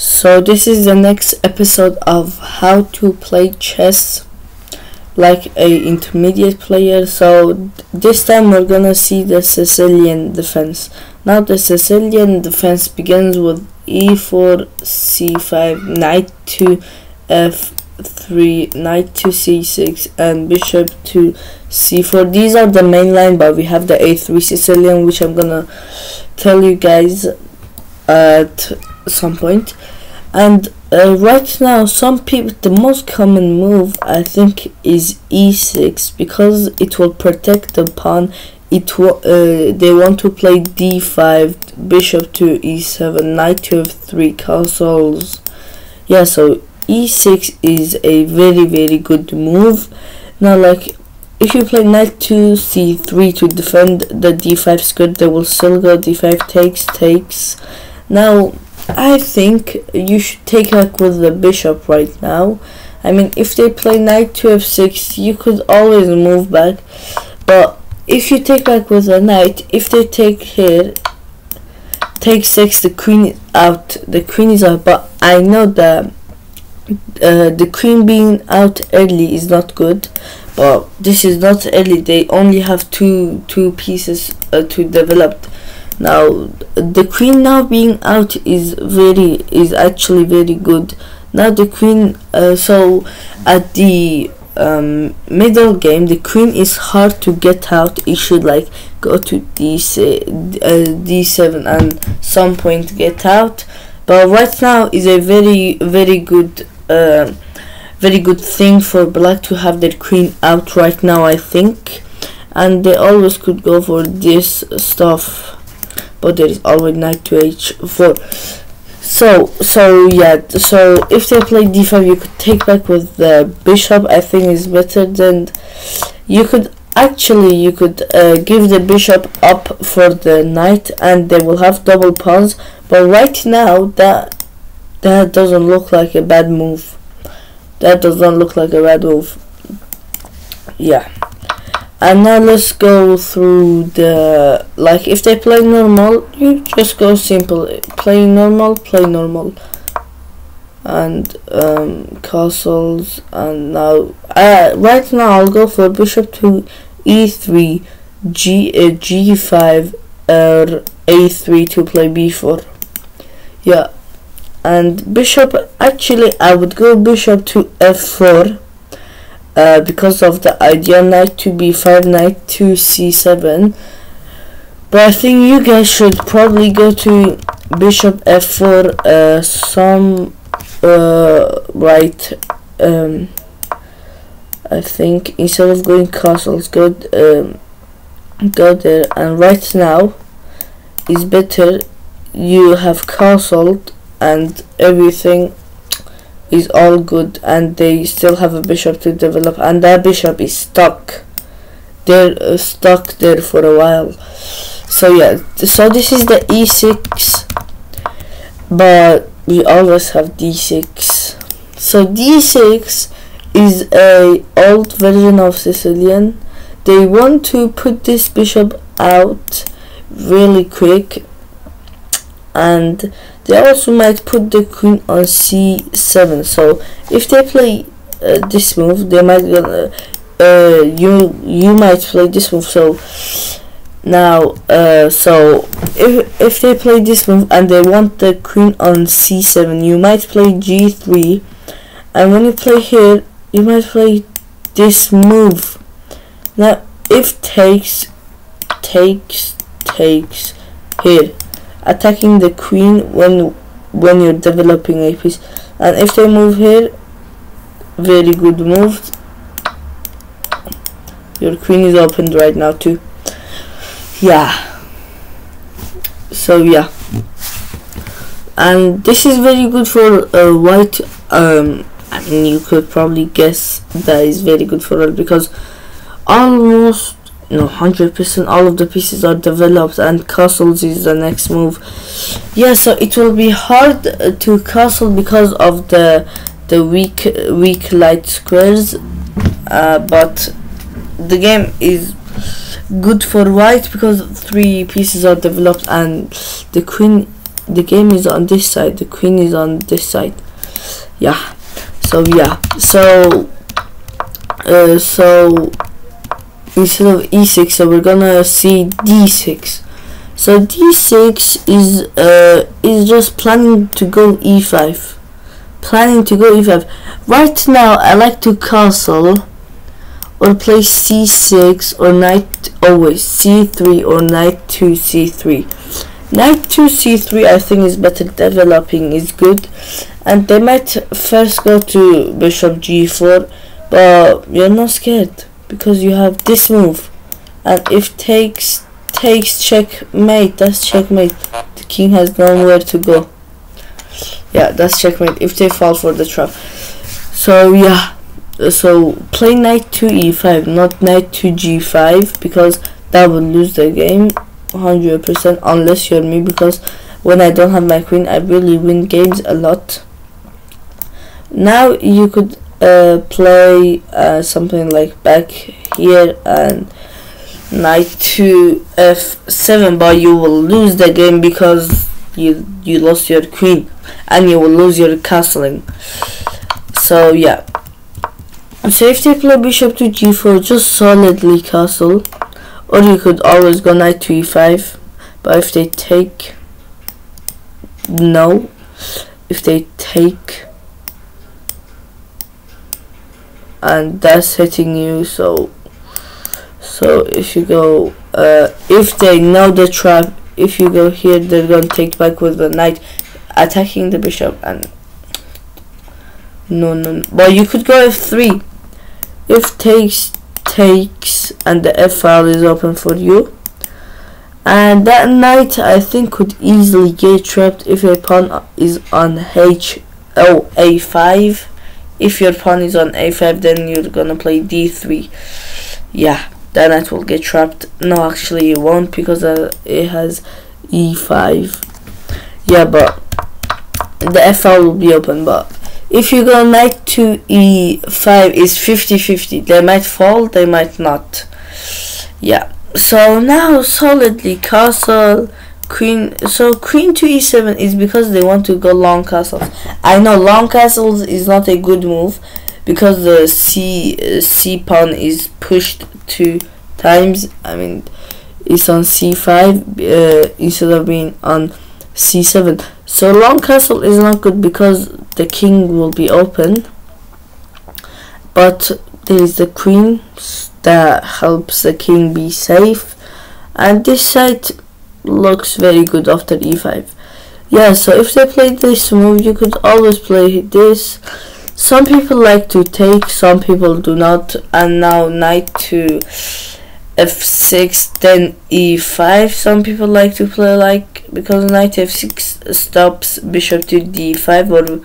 So this is the next episode of how to play chess like a intermediate player. So this time we're gonna see the Sicilian defense. Now the Sicilian defense begins with e4, c5, knight to f3, knight to c6, and bishop to c4. These are the main line, but we have the a3 Sicilian, which I'm gonna tell you guys at some point. And right now, some people, the most common move I think is e6, because it will protect the pawn. They want to play d5, bishop to e7, knight to f3, castles. Yeah, so e6 is a very good move. Now, like, if you play knight to c3 to defend the d5 square, they will still go d5 takes. Now I think you should take back with the bishop right now. I mean, if they play knight to f6, you could always move back, but if you take back with the knight, if they take here, takes the queen is out. The queen is out, but I know that the queen being out early is not good, but this is not early. They only have two pieces to develop. Now the queen now being out is actually very good. Now the queen, so at the middle game, the queen is hard to get out. It should like go to d7 and some point get out, but right now is a very good thing for black to have their queen out right now, I think. And they always could go for this stuff, but there is always knight to h4. So if they play d5, you could take back with the bishop. I think is better than you could give the bishop up for the knight, and they will have double pawns. But right now that doesn't look like a bad move. Yeah. And now let's go through the, like, if they play normal, you just go simple, play normal, and castles. And now right now I'll go for bishop to e3, g5, or a3 to play b4. Yeah, and bishop, actually I would go bishop to f4, because of the idea knight to b5, knight to c7. But I think you guys should probably go to bishop f4, I think instead of going castles, go there. And right now is better. You have castled and everything is all good, and they still have a bishop to develop, and that bishop is stuck. They're stuck there for a while. So yeah, so this is the e6, but we always have d6. So d6 is a old version of Sicilian. They want to put this bishop out really quick, and they also might put the queen on c7. So if they play this move, they might you might play this move. So now so if they play this move and they want the queen on c7, you might play g3, and when you play here, you might play this move. Now if takes here, attacking the queen when you're developing a piece. And if they move here, very good move. Your queen is opened right now too. Yeah, so yeah, and this is very good for white. I mean, you could probably guess that is very good for white, because almost 100% all of the pieces are developed, and castles is the next move. Yeah, so it will be hard to castle because of the weak light squares, but the game is good for white because 3 pieces are developed, and the queen the game is on this side, the queen is on this side. Yeah, so yeah, so instead of e6, so we're gonna see d6. So d6 is just planning to go e5. Right now I like to castle or play c6 or knight, always c3 or knight to c3. Knight to c3 I think is better, developing is good, and they might first go to bishop g4, but you're not scared because you have this move, and if takes checkmate, that's checkmate. The king has nowhere to go. Yeah, that's checkmate if they fall for the trap. So yeah, so play knight to e5, not knight to g5, because that will lose the game 100% unless you're me, because when I don't have my queen I really win games a lot. Now you could play something like back here and knight to f7, but you will lose the game because you lost your queen and you will lose your castling. So yeah, so if they play bishop to g4, just solidly castle, or you could always go knight to e5, but if they take, no, if they take, and that's hitting you, so if you go, if they know the trap, if you go here, they're gonna take back with the knight, attacking the bishop, and no. But you could go f3. If takes, and the f file is open for you, and that knight I think could easily get trapped if your pawn is on a5. If your pawn is on a5, then you're gonna play d3. Yeah, that knight will get trapped. No, actually it won't, because it has e5. Yeah, but the f file will be open. But if you go knight to e5, is 50-50. They might fall, they might not. Yeah, so now solidly castle, queen. So queen to e7 is because they want to go long castles. I know long castles is not a good move because the c pawn is pushed 2 times. I mean, it's on c5 instead of being on c7. So long castle is not good because the king will be open, but there is the queen that helps the king be safe, and this side looks very good after e5. Yeah, so if they play this move, you could always play this. Some people like to take, some people do not. And now knight to f6, then e5. Some people like to play like, because knight f6 stops bishop to d5,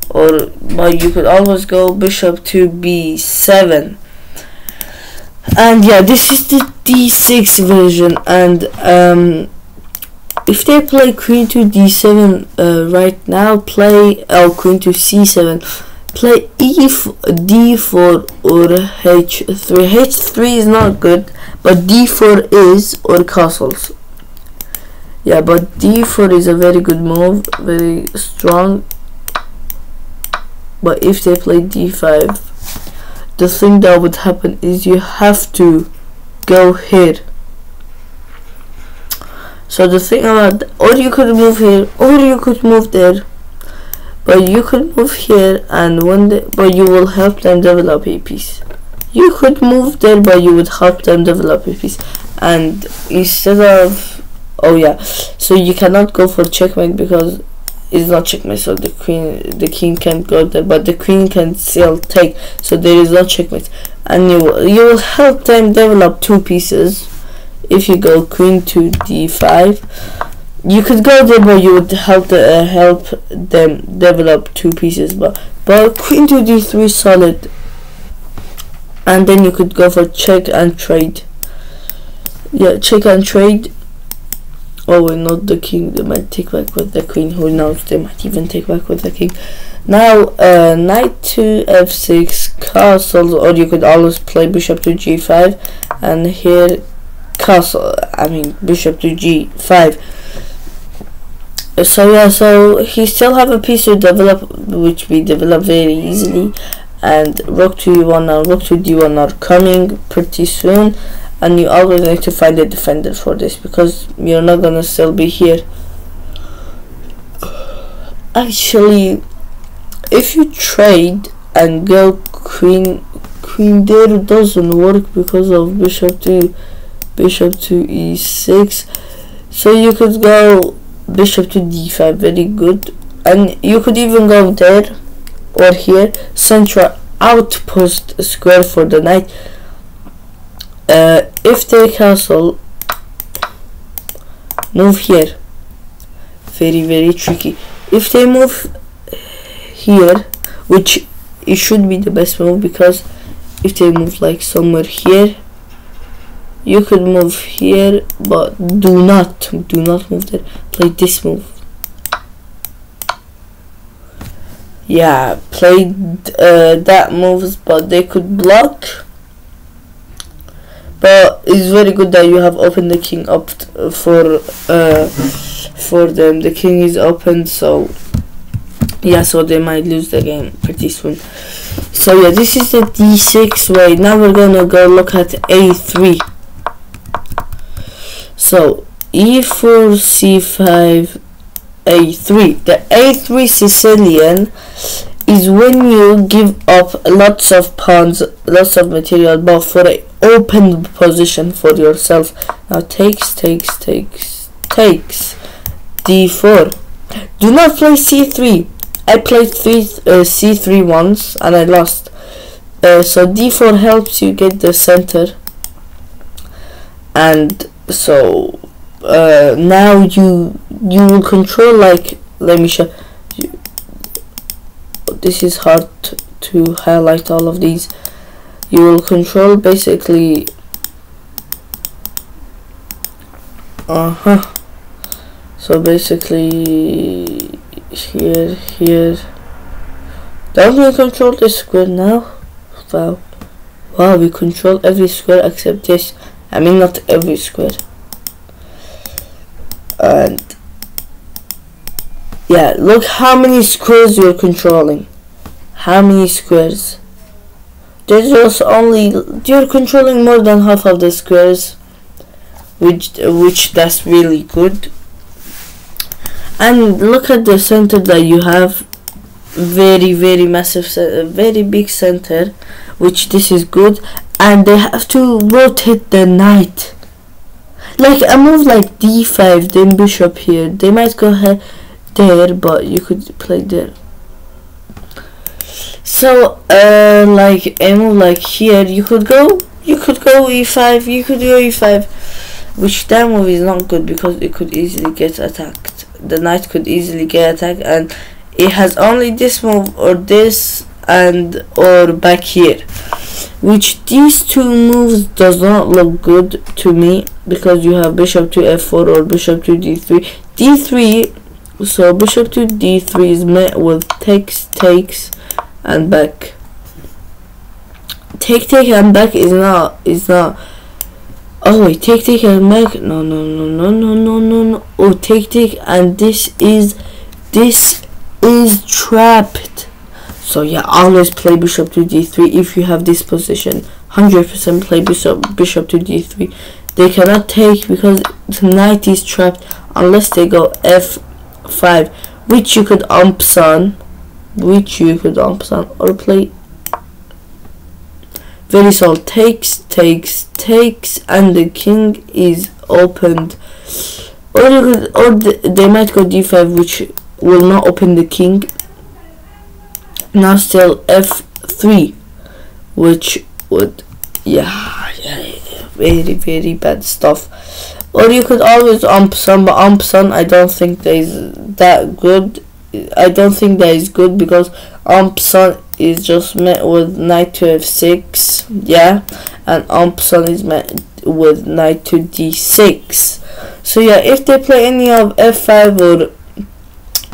or but you could always go bishop to b7. And yeah, this is the d6 version. And if they play queen to d7 right now, play queen to c7, play d4 or h3. h3 is not good, but d4 is, or castles. Yeah, but d4 is a very good move, very strong. But if they play d5, the thing that would happen is you have to go here. So the thing about, or you could move here, or you could move there, but you could move here, and but you will help them develop a piece. You could move there, but you would help them develop a piece. And instead of, oh yeah, so you cannot go for checkmate because it's not checkmate. So the king can't go there, but the queen can still take. So there is no checkmate, and you will help them develop 2 pieces. If you go queen to d5, you could go there, but you would help them develop 2 pieces. But queen to d3 solid, and then you could go for check and trade. Yeah, check and trade. Oh wait, not the king. They might take back with the queen. Who knows? They might even take back with the king. Now, knight to f6, castle, or you could always play bishop to g5, and here castle. I mean bishop to g5. So yeah, so he still have a piece to develop, which we develop very easily, and rook to e1 and rook to d1 are coming pretty soon, and you always need to find a defender for this because you're not gonna still be here. Actually, if you trade and go queen there, doesn't work because of bishop to e6, so you could go bishop to d5, very good, and you could even go there or here, central outpost square for the knight. If they castle, move here, very tricky. If they move here, which it should be the best move, because if they move like somewhere here, you could move here, but do not move there. Play this move. Yeah, play that moves, but they could block. But it's very good that you have opened the king up for them. The king is open, so yeah, so they might lose the game pretty soon. So yeah, this is the d6 way. Now we're gonna go look at a3. So e4, c5, a3. The a3 Sicilian is when you give up lots of pawns, lots of material, but for an open position for yourself. Now takes d4. Do not play c3. I played c3 once and I lost. So d4 helps you get the center, and so now you will control, like, let me show you. This is hard to highlight all of these. You will control basically so basically here. Don't we control this square now? Wow, we control every square except this. I mean, not every square. And yeah, look how many squares you're controlling. How many squares? There's just only, you're controlling more than half of the squares, which that's really good. And look at the center that you have, very massive, very big center, which this is good. And they have to rotate the knight, like a move like d5, then bishop here. They might go ahead there, but you could play there. So like a move like here, you could go e5, you could go e5, which that move is not good because it could easily get attacked. The knight could easily get attacked, and it has only this move or this and or back here, which these two moves does not look good to me, because you have bishop to f4 or bishop to d3. So bishop to d3 is met with takes and back. Take and back is not. Oh wait, take and back. No. Oh, take and this is trapped. So yeah, always play bishop to d3 if you have this position. 100% play bishop to d3. They cannot take because the knight is trapped unless they go f5, which you could umps on, or play very solid. Takes, and the king is opened. Or you could, they might go d5, which will not open the king. Now still f3, which would, yeah, very bad stuff. Or you could always ump-son, but ump-son I don't think that is that good. I don't think that is good because ump-son is just met with knight to f6, yeah, and ump-son is met with knight to d6. So yeah, if they play any of f5 or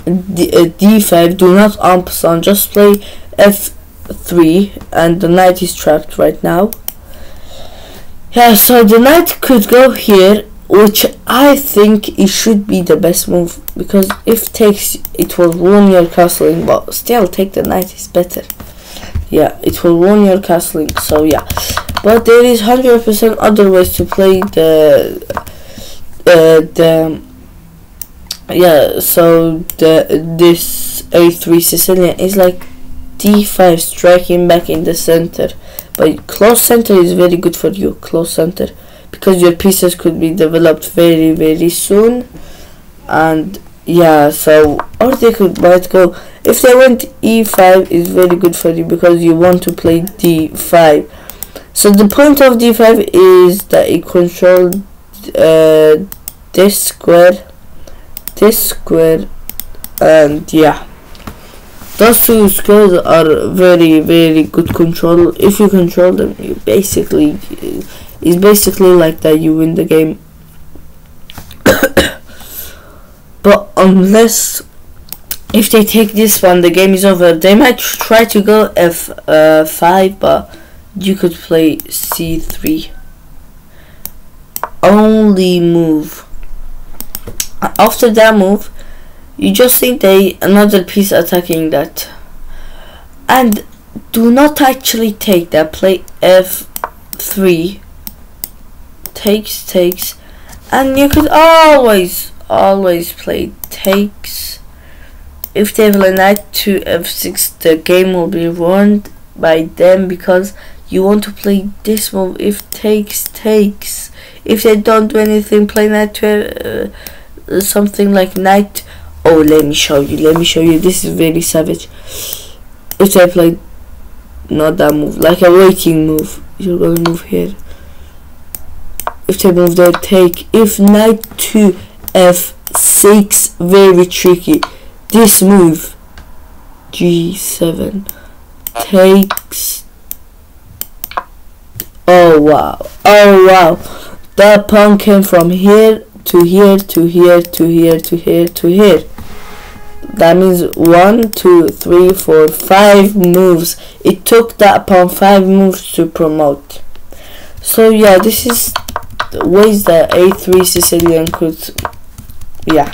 d5, do not ump-son, just play f3, and the knight is trapped right now. Yeah, so the knight could go here, which I think it should be the best move, because if takes, it will ruin your castling, but still take the knight is better. Yeah, it will ruin your castling, so yeah. But there is 100% other ways to play this a3 Sicilian is like d5, striking back in the center. But close center is very good for you, close center, because your pieces could be developed very soon. And yeah, so, or they might go, if they went e5 is very good for you because you want to play d5. So the point of d5 is that it controls this square, and yeah, those two squares are very good control. If you control them, you basically, it's basically like that you win the game. But unless, if they take this one, the game is over. They might try to go f5, but you could play c3. Only move. After that move, you just need another piece attacking that, and do not actually take that. Play f3, takes, and you could always play takes. If they play knight to f6, the game will be ruined by them, because you want to play this move. If takes, if they don't do anything, play knight to something like knight. Oh, let me show you, this is very savage. If they play not that move, like a waiting move, you're gonna move here. If they move there, take. If knight to f6, very tricky. This move, g7, takes. Oh wow, that pawn came from here to here to here to here to here to here. That means 1, 2, 3, 4, 5 moves. It took that pawn 5 moves to promote. So yeah, this is the ways that a3 Sicilian could, yeah.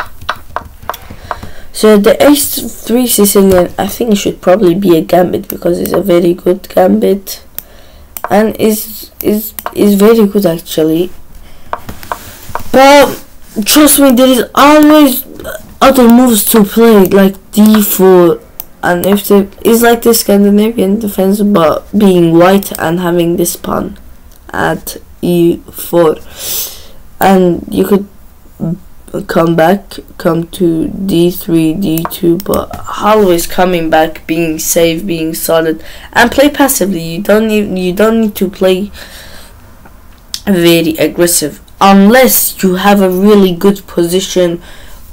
So the a3 Sicilian, I think it should probably be a gambit, because it's a very good gambit, and is very good actually. But trust me, there is always other moves to play, like d4, and if it's like the Scandinavian defense, but being white and having this pawn at e4, and you could come to d3, d2, but always coming back, being safe, being solid, and play passively. You don't need to play very aggressive, unless you have a really good position,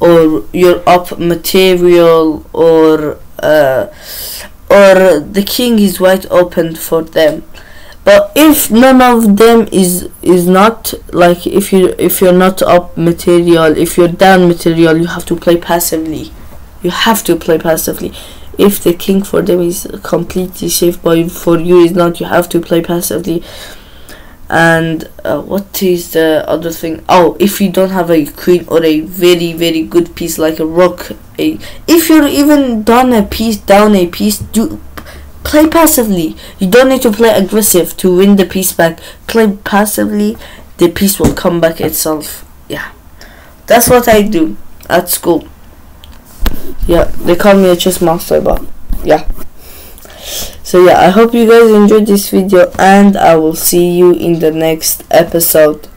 or you're up material, or the king is wide open for them. But if none of them is not, like if you're not up material, if you're down material, you have to play passively. If the king for them is completely safe, but for you is not, you have to play passively. And what is the other thing? Oh, if you don't have a queen or a very good piece like a rook, if you're even down a piece, play passively. You don't need to play aggressive to win the piece back. Play passively, the piece will come back itself. Yeah, that's what I do at school. Yeah, they call me a chess master, but yeah. So yeah, I hope you guys enjoyed this video, and I will see you in the next episode.